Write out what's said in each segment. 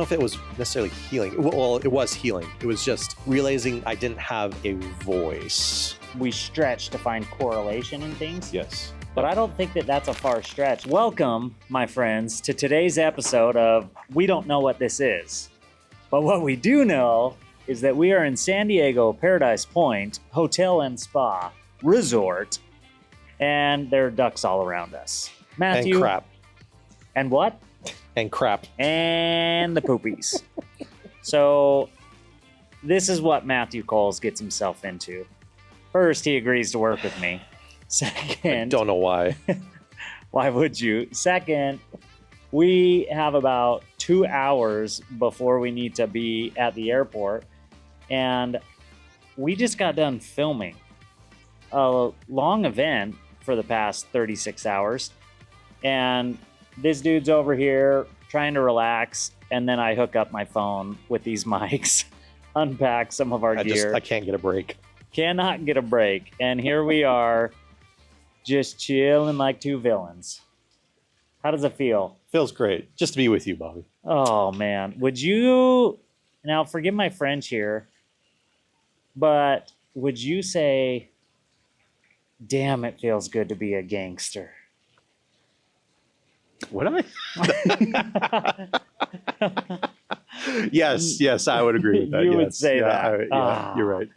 know if it was necessarily healing. Well, it was healing. It was just realizing I didn't have a voice. We stretch to find correlation in things. Yes. But I don't think that that's a far stretch. Welcome, my friends, to today's episode of We Don't Know What This Is. But what we do know is that we are in San Diego Paradise Point Hotel and Spa Resort, and there are ducks all around us. Matthew. And crap. And what? And crap. And the poopies. So this is what Matthew Coles gets himself into. First, he agrees to work with me. Second, I don't know why. Why would you? Second, we have about 2 hours before we need to be at the airport, and we just got done filming a long event for the past 36 hours, and this dude's over here trying to relax, and then I hook up my phone with these mics, unpack some of our gear. I can't get a break. Cannot get a break, and here we are, just chilling like two villains. How does it feel? Feels great. Just to be with you, Bobby. Oh, man. Would you... Now, forgive my French here, but would you say, damn, it feels good to be a gangster? Would I? Yes, I would agree with that. You would say that. You're right.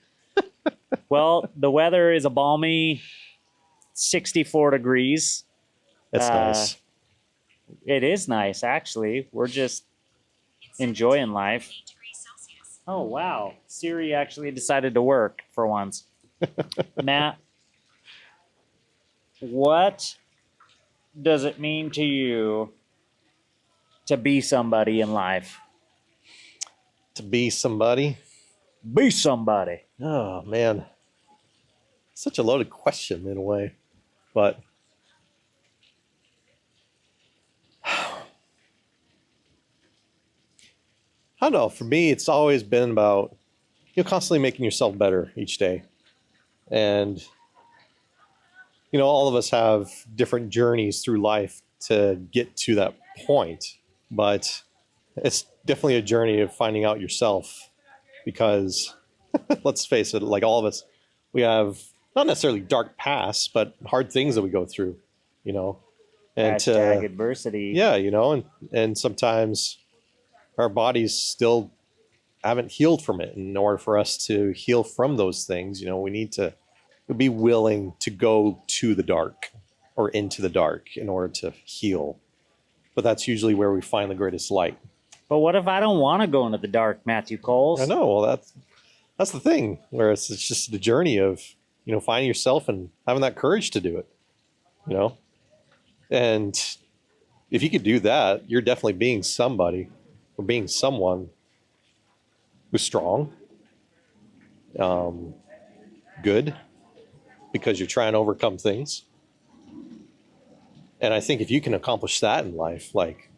Well, the weather is a balmy 64 degrees. That's nice. It is nice, actually. We're just enjoying life. Oh, wow. Siri actually decided to work for once. Matt, what does it mean to you to be somebody in life? To be somebody? Be somebody. Oh, man. Such a loaded question in a way. But I don't know. For me, it's always been about constantly making yourself better each day. And all of us have different journeys through life to get to that point. But it's definitely a journey of finding out yourself, because let's face it, like all of us, we have not necessarily dark pasts, but hard things that we go through, and Hashtag adversity. Yeah, and sometimes our bodies still haven't healed from it. In order for us to heal from those things, we need to be willing to go to the dark or into the dark in order to heal. But that's usually where we find the greatest light. But what if I don't want to go into the dark, Matthew Coles? I know. Well, that's the thing, where it's just the journey of finding yourself and having that courage to do it. And if you could do that, you're definitely being somebody, or being someone who's strong, good, because you're trying to overcome things. And I think if you can accomplish that in life, like,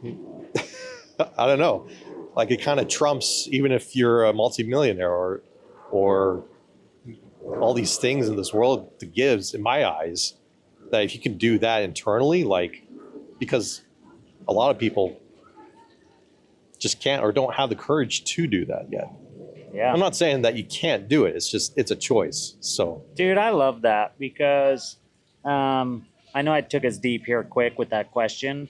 I don't know, like it kind of trumps, even if you're a multimillionaire or all these things in this world that gives, in my eyes, that if you can do that internally, like, because a lot of people just can't or don't have the courage to do that yet. Yeah. I'm not saying that you can't do it. It's a choice. So, dude, I love that, because I know I took us deep here quick with that question.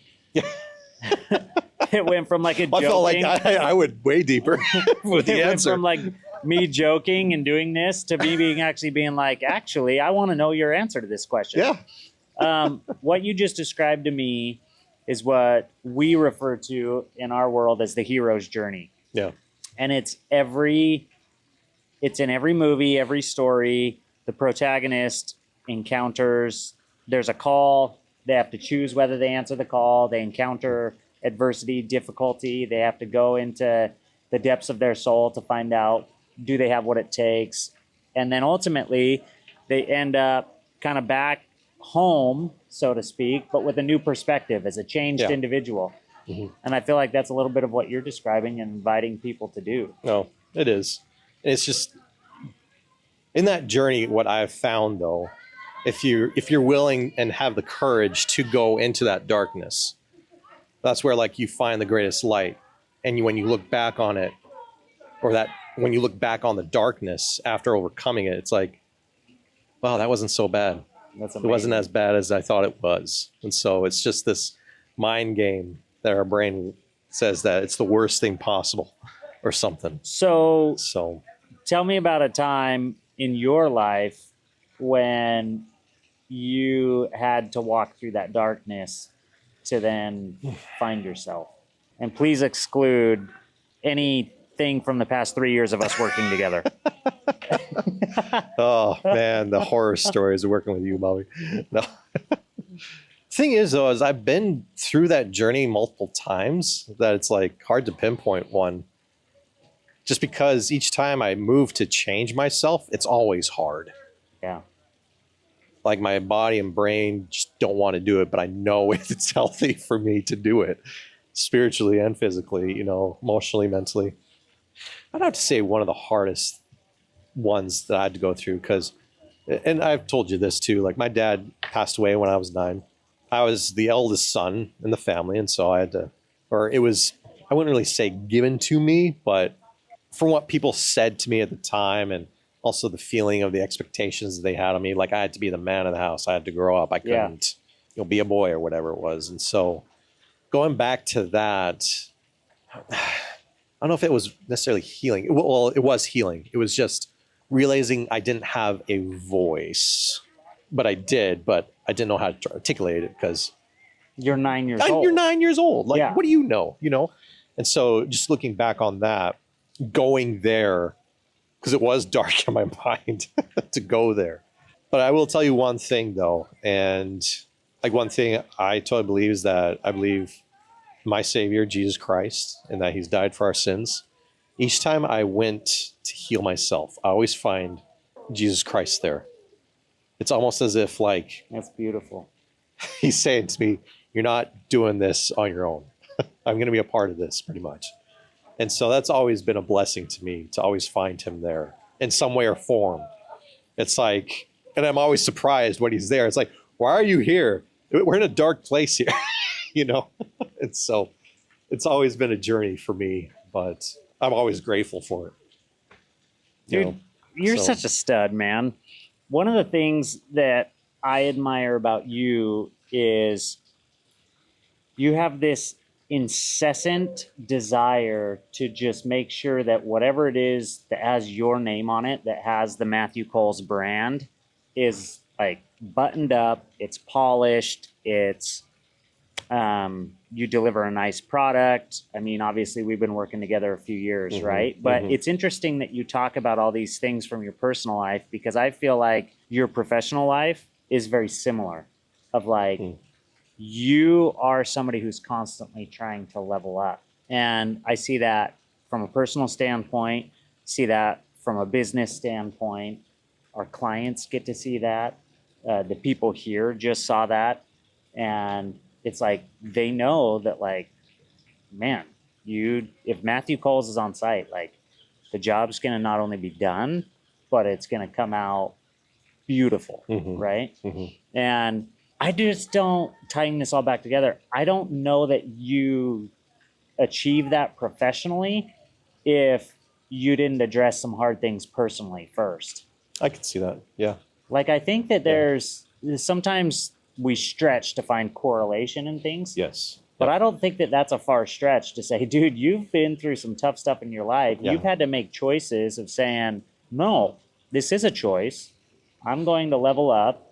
It went from like a joking. I felt like I went way deeper with the answer. It went from like me joking and doing this to me being like, actually, I want to know your answer to this question. Yeah. What you just described to me is what we refer to in our world as the hero's journey. Yeah. And it's in every movie, every story. The protagonist encounters, there's a call. They have to choose whether they answer the call. They encounter adversity, difficulty. They have to go into the depths of their soul to find out, do they have what it takes? And then ultimately, they end up kind of back home, so to speak, but with a new perspective as a changed individual. Mm-hmm. And I feel like that's a little bit of what you're describing and inviting people to do. No, it is. It's just, in that journey, what I've found, though, if you're willing and have the courage to go into that darkness, That's where like you find the greatest light. And when you look back on it, or that when you look back on the darkness after overcoming it, it's like, wow, that wasn't so bad. That's It wasn't amazing. as bad as I thought it was. And so it's just this mind game that our brain says that it's the worst thing possible or something. So So tell me about a time in your life when you had to walk through that darkness to then find yourself. And please exclude anything from the past 3 years of us working together. oh man, the horror stories of working with you, Bobby. No. Thing is though, is I've been through that journey multiple times that it's like hard to pinpoint one. Just because each time I move to change myself, it's always hard. Yeah. Like my body and brain just don't want to do it, but I know it's healthy for me to do it spiritually and physically, emotionally, mentally. I'd have to say one of the hardest ones that I had to go through because, and I've told you this too, like my dad passed away when I was 9. I was the eldest son in the family. And so I had to, or it was, I wouldn't really say given to me, but from what people said to me at the time and also the feeling of the expectations that they had on me, like I had to be the man of the house. I had to grow up. I couldn't, be a boy or whatever it was. And so going back to that, I don't know if it was necessarily healing. Well, it was healing. It was just realizing I didn't have a voice, but I did, but I didn't know how to articulate it because You're 9 years old. you're 9 years old. Like, Yeah. what do you know? And so just looking back on that, going there, because it was dark in my mind to go there. But I will tell you one thing though, and like one thing I totally believe is that I believe my Savior, Jesus Christ, and that He's died for our sins. Each time I went to heal myself, I always find Jesus Christ there. It's almost as if like That's beautiful. He's saying to me, you're not doing this on your own. I'm going to be a part of this pretty much. And so that's always been a blessing to me to always find Him there in some way or form. It's like, and I'm always surprised when He's there. It's like, why are you here? We're in a dark place here, And so it's always been a journey for me, but I'm always grateful for it. Dude, you're so- such a stud, man. One of the things that I admire about you is you have this incessant desire to just make sure that whatever it is that has your name on it, that has the Matthew Coles brand, is like buttoned up, it's polished, it's you deliver a nice product. I mean, obviously we've been working together a few years, right? But it's interesting that you talk about all these things from your personal life, because I feel like your professional life is very similar, of like, you are somebody who's constantly trying to level up. And I see that from a personal standpoint, see that from a business standpoint. Our clients get to see that. The people here just saw that. And it's like, they know that, like, man, if Matthew Coles is on site, like, the job's going to not only be done, but it's going to come out beautiful, right? And I just don't, tying this all back together, I don't know that you achieve that professionally if you didn't address some hard things personally first. I can see that. Yeah. Like, I think that there's sometimes we stretch to find correlation in things. Yes. But I don't think that that's a far stretch to say, dude, you've been through some tough stuff in your life. Yeah. You've had to make choices of saying, no, this is a choice. I'm going to level up.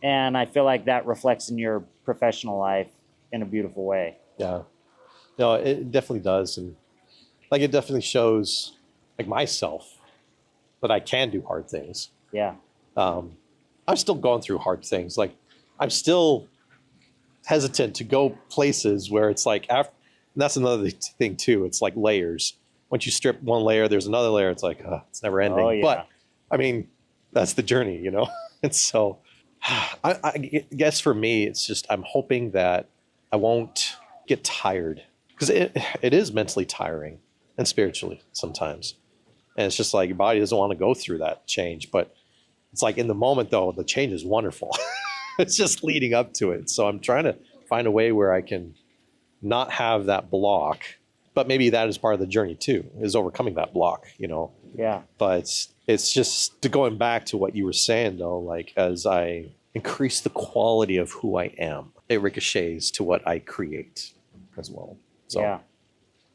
And I feel like that reflects in your professional life in a beautiful way. Yeah. No, it definitely does. And like, it definitely shows like myself that I can do hard things. Yeah. I'm still going through hard things. Like, I'm still hesitant to go places where it's like, after, and that's another thing too. It's like layers. Once you strip one layer, there's another layer. It's like, it's never ending. Oh, yeah. But I mean, that's the journey, And so I guess for me, it's just, I'm hoping that I won't get tired, because it is mentally tiring and spiritually sometimes. And it's just like your body doesn't want to go through that change. But it's like in the moment, though, the change is wonderful. It's just leading up to it. So I'm trying to find a way where I can not have that block. But maybe that is part of the journey too, is overcoming that block, Yeah. But it's just going back to what you were saying though, like as I increase the quality of who I am, it ricochets to what I create as well. So, Yeah.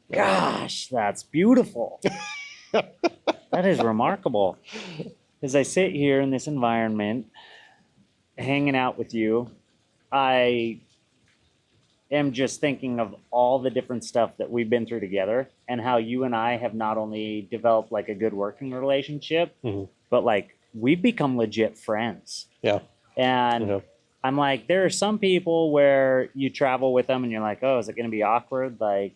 Gosh, that's beautiful. That is remarkable. As I sit here in this environment, hanging out with you, I am just thinking of all the different stuff that we've been through together and how you and I have not only developed like a good working relationship, but like we've become legit friends. Yeah. And I'm like, there are some people where you travel with them and you're like, oh, is it going to be awkward? Like,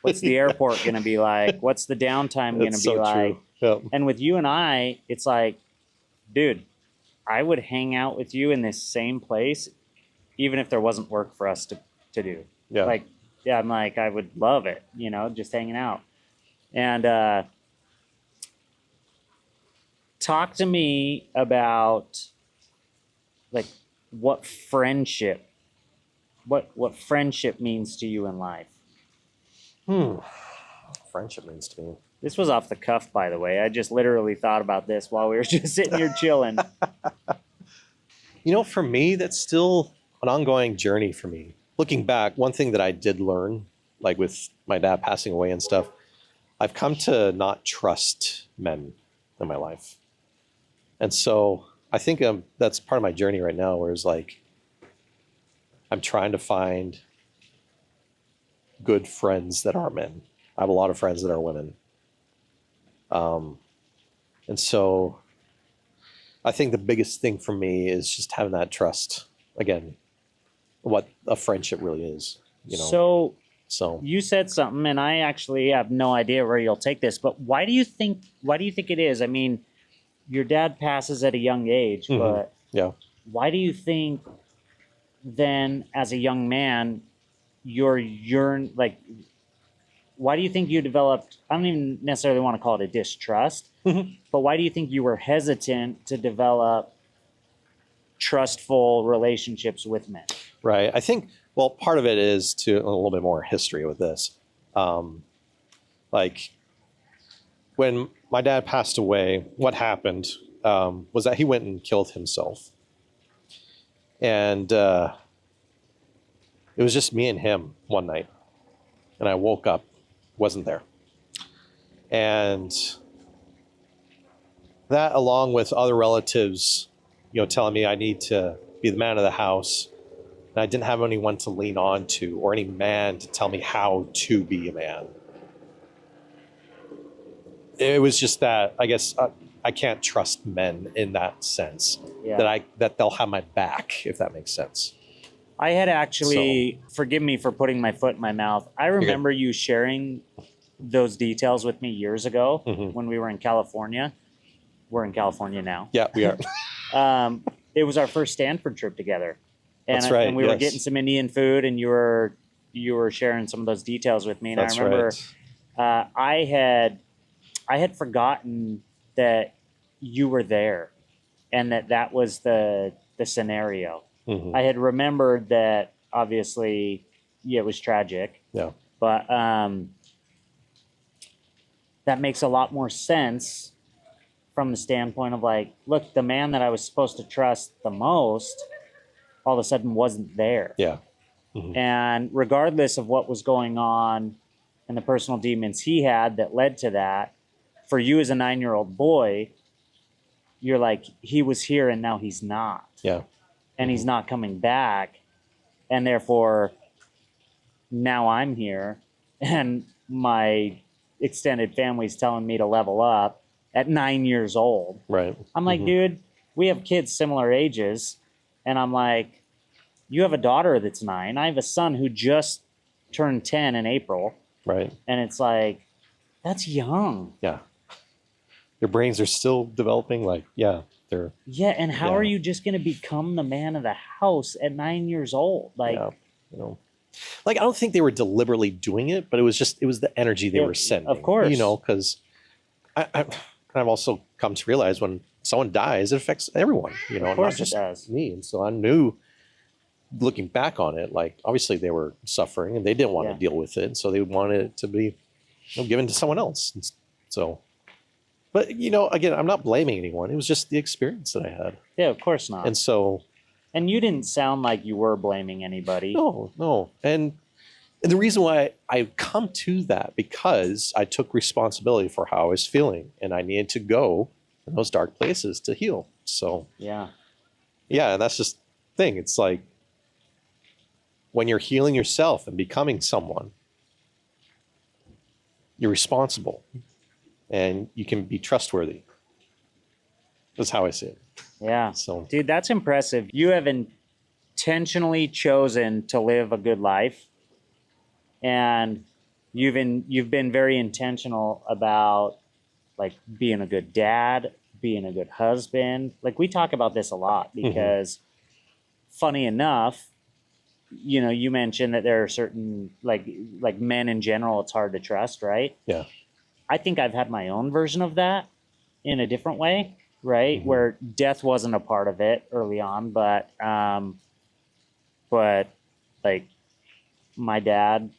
what's the airport going to be like? What's the downtime going to be like? True. And with you and I, it's like, dude, I would hang out with you in this same place, even if there wasn't work for us to do. Yeah. Like, yeah, I'm like, I would love it, just hanging out. And talk to me about like what friendship means to you in life. Friendship means to me. This was off the cuff, by the way. I just literally thought about this while we were just sitting here chilling. For me, that's still an ongoing journey for me. Looking back, one thing that I did learn, like with my dad passing away and stuff, I've come to not trust men in my life. And so I think that's part of my journey right now, where it's like I'm trying to find good friends that are men. I have a lot of friends that are women. And so I think the biggest thing for me is just having that trust. Again, what a friendship really is, So So you said something, and I actually have no idea where you'll take this, but why do you think it is? I mean, your dad passes at a young age, but yeah. why do you think then as a young man, why do you think you developed, I don't even necessarily want to call it a distrust, but why do you think you were hesitant to develop trustful relationships with men? Right. I think, well, part of it is a little bit more history with this. Like when my dad passed away, what happened was that he went and killed himself. And it was just me and him one night. And I woke up, wasn't there. And that, along with other relatives, telling me I need to be the man of the house. And I didn't have anyone to lean on to or any man to tell me how to be a man. It was just that, I guess, I can't trust men in that sense. Yeah. That they'll have my back, if that makes sense. I had actually, forgive me for putting my foot in my mouth. I remember you sharing those details with me years ago when we were in California. We're in California now. Yeah, we are. It was our first Stanford trip together. And, That's right. And we were getting some Indian food, and you were sharing some of those details with me. And That's I remember right. I had forgotten that you were there and that was the scenario. I had remembered that obviously, it was tragic. Yeah. But that makes a lot more sense from the standpoint of like, look, the man that I was supposed to trust the most all of a sudden wasn't there. Yeah. And regardless of what was going on and the personal demons he had that led to that, for you as a 9-year-old boy, you're like, he was here and now he's not. Yeah. And he's not coming back. And therefore, now I'm here and my extended family's telling me to level up at 9 years old. Right. I'm like, dude, we have kids similar ages. And I'm like, you have a daughter that's 9. I have a son who just turned 10 in April. Right. And it's like, that's young. Yeah. Your brains are still developing. Like, yeah, they're. Yeah. And how are you just going to become the man of the house at 9 years old? Like, like, I don't think they were deliberately doing it, but it was the energy they were sending. Of course. Because I've also come to realize when someone dies, it affects everyone, of course not just it does. me. And so I knew looking back on it, like obviously they were suffering and they didn't want Yeah. to deal with it, so they wanted it to be given to someone else. And so, but again, I'm not blaming anyone. It was just the experience that I had, Yeah, of course not. and so And you didn't sound like you were blaming anybody. no, and the reason why I come to that because I took responsibility for how I was feeling, and I needed to go in those dark places to heal. So Yeah. yeah, and that's just the thing. It's like when you're healing yourself and becoming someone, you're responsible and you can be trustworthy. That's how I see it. Yeah. So Dude, that's impressive. You have intentionally chosen to live a good life, and you've been very intentional about like being a good dad, being a good husband. Like we talk about this a lot because funny enough, you mentioned that there are certain like men in general it's hard to trust, right? yeah, I think I've had my own version of that in a different way, right? Where death wasn't a part of it early on, but like my dad,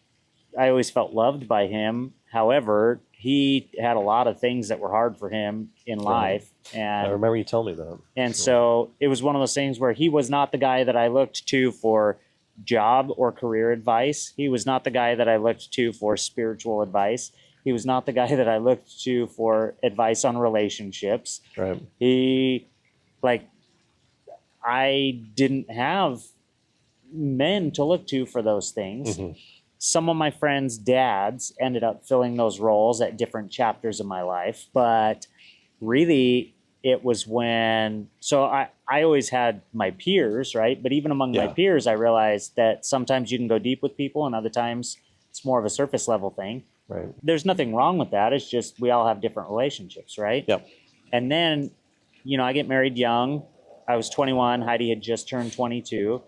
I always felt loved by him. However, he had a lot of things that were hard for him in life, I and remember you telling me that. and so it was one of those things where he was not the guy that I looked to for job or career advice. He was not the guy that I looked to for spiritual advice. He was not the guy that I looked to for advice on relationships. Right. He, like, I didn't have men to look to for those things. Some of my friends' dads ended up filling those roles at different chapters of my life, but really it was so I always had my peers, right? But even among my peers, I realized that sometimes you can go deep with people and other times it's more of a surface level thing. Right. There's nothing wrong with that. It's just we all have different relationships, right? Yep. And then, I get married young. I was 21. Heidi had just turned 22.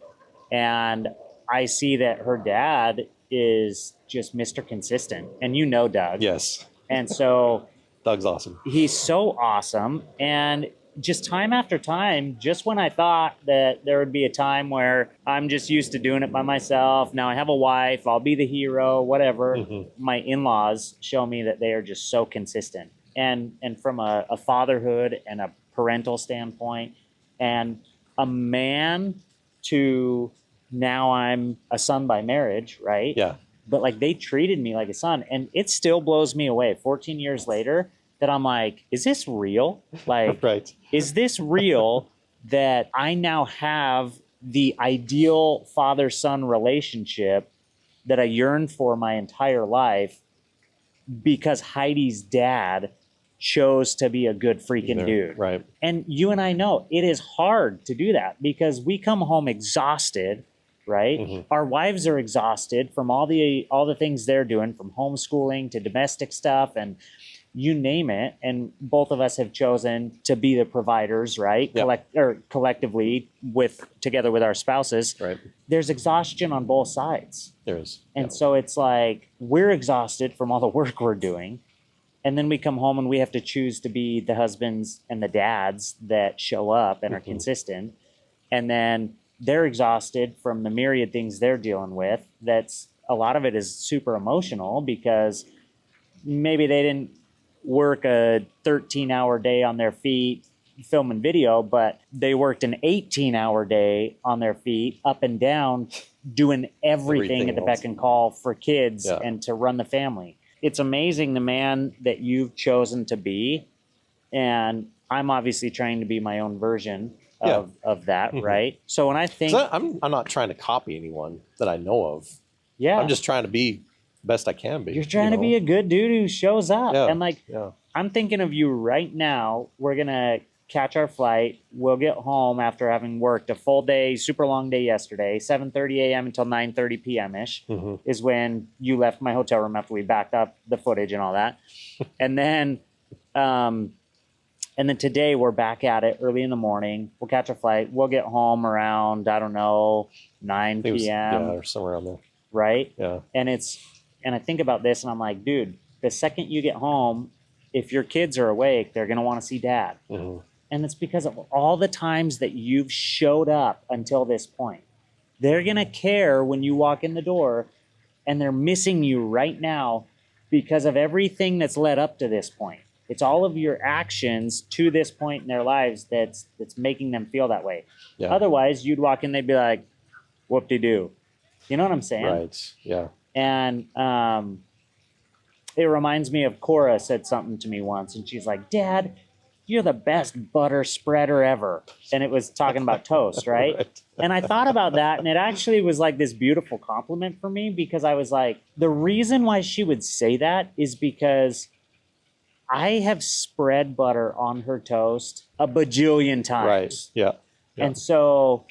And I see that her dad is just Mr. Consistent. And Doug. Yes. And so Doug's awesome. he's so awesome. And just time after time, just when I thought that there would be a time where I'm just used to doing it by myself, now I have a wife, I'll be the hero, whatever, my in-laws show me that they are just so consistent. And from a fatherhood and a parental standpoint, and a man to now I'm a son by marriage, right? Yeah. But like they treated me like a son, and it still blows me away 14 years later that I'm like, is this real? Like, right. Is this real that I now have the ideal father-son relationship that I yearned for my entire life because Heidi's dad chose to be a good freaking dude. Right. And you and I know it is hard to do that because we come home exhausted, right? Our wives are exhausted from all the things they're doing, from homeschooling to domestic stuff and you name it. And both of us have chosen to be the providers, right? Yep. Collectively together with our spouses. Right. There's exhaustion on both sides. There is. And so it's like we're exhausted from all the work we're doing. And then we come home and we have to choose to be the husbands and the dads that show up and are consistent. And then they're exhausted from the myriad things they're dealing with. That's a lot of it is super emotional because maybe they didn't work a 13-hour day on their feet filming video, but they worked an 18-hour day on their feet up and down doing everything at the beck and call for kids and to run the family. It's amazing the man that you've chosen to be, and I'm obviously trying to be my own version of that, right? So when I think... I'm not trying to copy anyone that I know of. Yeah. I'm just trying to be the best I can be. You're trying to be a good dude who shows up. Yeah. And I'm thinking of you right now. We're going to catch our flight. We'll get home after having worked a full day, super long day yesterday, 7:30 a.m. until 9:30 p.m.-ish is when you left my hotel room after we backed up the footage and all that. And then today we're back at it early in the morning. We'll catch a flight. We'll get home around, I don't know, 9 p.m. Or somewhere around there. Right? Yeah. And I think about this and I'm like, dude, the second you get home, if your kids are awake, they're going to want to see dad. And it's because of all the times that you've showed up until this point. They're going to care when you walk in the door, and they're missing you right now because of everything that's led up to this point. It's all of your actions to this point in their lives that's making them feel that way. Yeah. Otherwise, you'd walk in, they'd be like, whoop-de-doo. You know what I'm saying? Right. Yeah. And it reminds me of Cora said something to me once, and she's like, Dad, you're the best butter spreader ever. And it was talking about toast, right? Right. And I thought about that, and it actually was like this beautiful compliment for me, because I was like, the reason why she would say that is because I have spread butter on her toast a bajillion times. Right. Yeah. Yeah. And so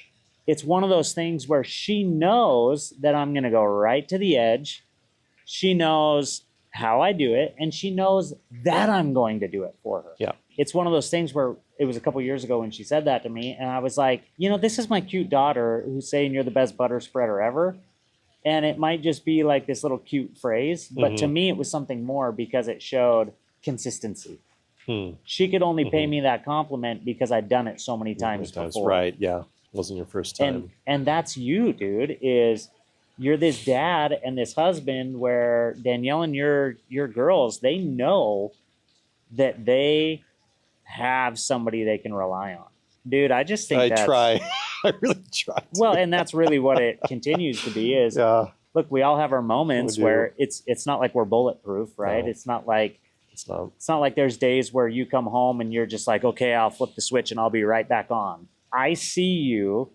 it's one of those things where she knows that I'm going to go right to the edge. She knows how I do it, and she knows that I'm going to do it for her. Yeah. It's one of those things where it was a couple years ago when she said that to me, and I was like, this is my cute daughter who's saying you're the best butter spreader ever. And it might just be like this little cute phrase, but to me it was something more, because it showed consistency. She could only pay me that compliment because I'd done it so many times before. Right. Yeah. Wasn't your first time. And that's you, dude, is you're this dad and this husband where Danielle and your girls, they know that they have somebody they can rely on. Dude, I just think I try. I really try. Well, and that's really what it continues to be is, look, we all have our moments where it's not like we're bulletproof, right? No. It's not like there's days where you come home and you're just like, okay, I'll flip the switch and I'll be right back on. I see you.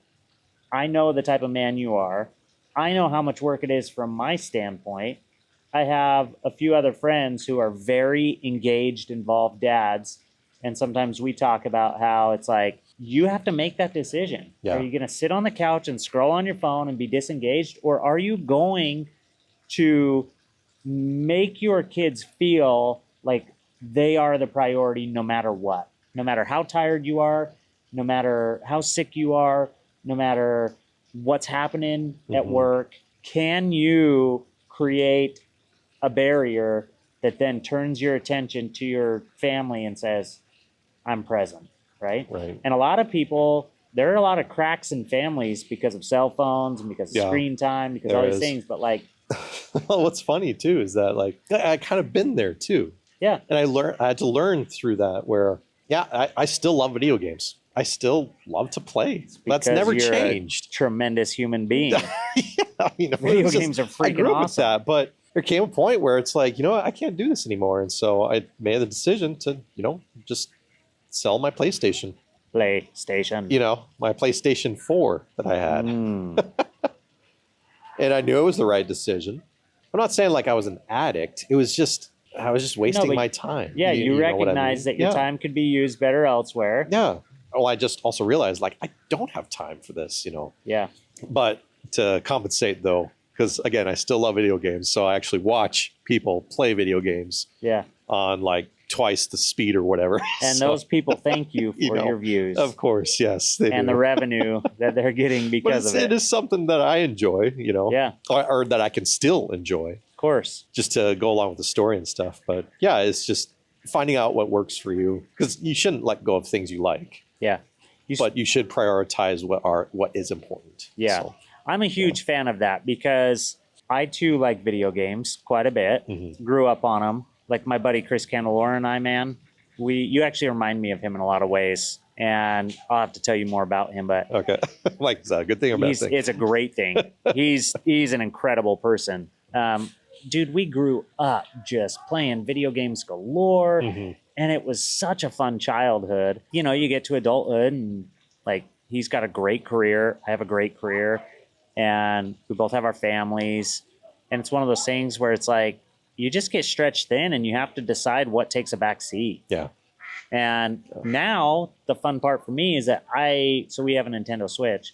I know the type of man you are. I know how much work it is from my standpoint. I have a few other friends who are very engaged, involved dads. And sometimes we talk about how it's like, you have to make that decision. Yeah. Are you going to sit on the couch and scroll on your phone and be disengaged? Or are you going to make your kids feel like they are the priority no matter what? No matter how tired you are, no matter how sick you are, no matter what's happening at work, can you create a barrier that then turns your attention to your family and says, I'm present, right? Right. And a lot of people, there are a lot of cracks in families because of cell phones and because of screen time, because of all these things. But like, well, what's funny too is that like I kind of been there too. Yeah. And I had to learn through that where, I still love video games. I still love to play. That's never changed. Tremendous human being. Video games are freaking I grew up with awesome. that, but there came a point where it's like, I can't do this anymore. And so I made the decision to, just sell my PlayStation. My PlayStation 4 that I had. And I knew it was the right decision. I'm not saying like I was an addict. It was just, I was just wasting my time. Yeah, you recognize that your time could be used better elsewhere. Yeah. Oh, I just also realized like I don't have time for this, Yeah. But to compensate though, because again, I still love video games. So I actually watch people play video games on like twice the speed or whatever. And those people thank you for your views. Of course, yes. They and do. the revenue that they're getting because of it. It is something that I enjoy, Yeah. or that I can still enjoy. Of course. Just to go along with the story and stuff. But yeah, it's just finding out what works for you. Because you shouldn't let go of things you like. Yeah. But you should prioritize what is important. Yeah. So, I'm a huge fan of that because I too like video games quite a bit. Grew up on them. Like my buddy Chris Candelora and I, man, you actually remind me of him in a lot of ways. And I'll have to tell you more about him, but okay. Like, is that a good thing or bad thing? It's a great thing. He's an incredible person. Dude, we grew up just playing video games galore. And it was such a fun childhood. You get to adulthood and like he's got a great career. I have a great career. And we both have our families. And it's one of those things where it's like, you just get stretched thin and you have to decide what takes a back seat. Yeah. And now the fun part for me is that so we have a Nintendo Switch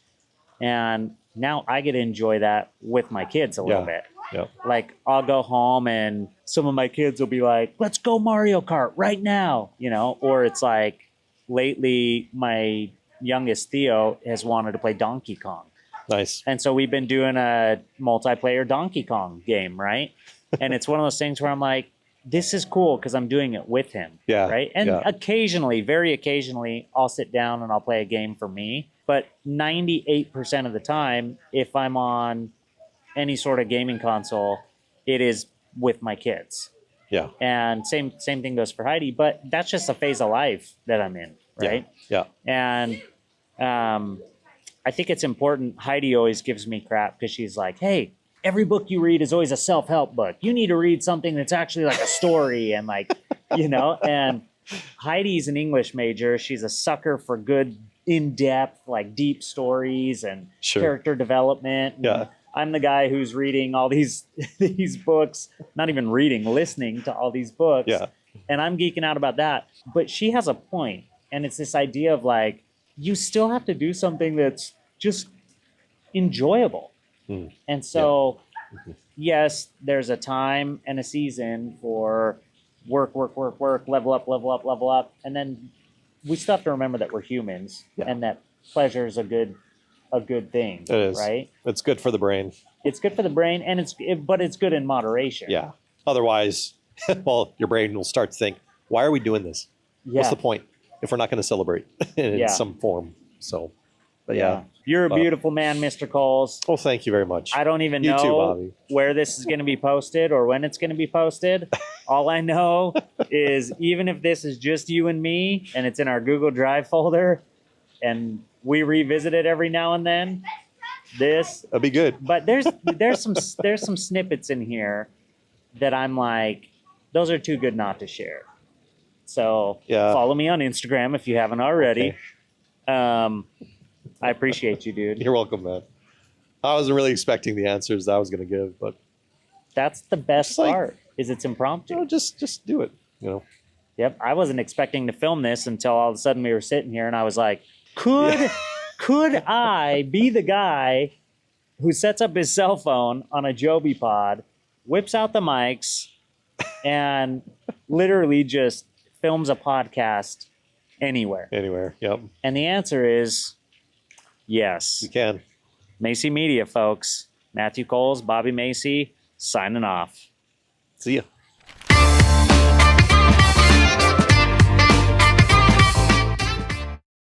and now I get to enjoy that with my kids a little bit. Yeah. Like I'll go home and some of my kids will be like, let's go Mario Kart right now, or it's like lately my youngest Theo has wanted to play Donkey Kong. Nice. And so we've been doing a multiplayer Donkey Kong game, right? And it's one of those things where I'm like, this is cool because I'm doing it with him. Yeah. Right. And occasionally, very occasionally, I'll sit down and I'll play a game for me. But 98% of the time, if I'm on any sort of gaming console, it is with my kids. Yeah. And same thing goes for Heidi, but that's just a phase of life that I'm in, right? Yeah. And I think it's important. Heidi always gives me crap because she's like, hey, every book you read is always a self-help book. You need to read something that's actually like a story and like, and Heidi's an English major. She's a sucker for good, in-depth, like deep stories and character development. And yeah. I'm the guy who's reading all these books, not even reading, listening to all these books. Yeah. And I'm geeking out about that. But she has a point, and it's this idea of like, you still have to do something that's just enjoyable. And so, yes, there's a time and a season for work, level up. And then we still have to remember that we're humans and that pleasure is a good thing. It is. Right? It's good for the brain. It's good for the brain, and but it's good in moderation. Yeah. Otherwise, well, your brain will start to think, why are we doing this? What's the point if we're not going to celebrate in some form? So, but yeah. You're a beautiful man, Mr. Coles. Well, thank you very much. I don't even You know too, Bobby. where this is going to be posted or when it's going to be posted. All I know is even if this is just you and me and it's in our Google Drive folder and we revisit it every now and then, that'd be good. But there's some snippets in here that I'm like, those are too good not to share. So follow me on Instagram if you haven't already. Okay. I appreciate you, dude. You're welcome, man. I wasn't really expecting the answers I was going to give, but that's the best part. Is it's impromptu. Just do it. Yep. I wasn't expecting to film this until all of a sudden we were sitting here, and I was like, could I be the guy who sets up his cell phone on a Joby Pod, whips out the mics, and literally just films a podcast anywhere? Anywhere. Yep. And the answer is yes. You can. Macey Media, folks. Matthew Coles, Bobby Macey, signing off. See ya.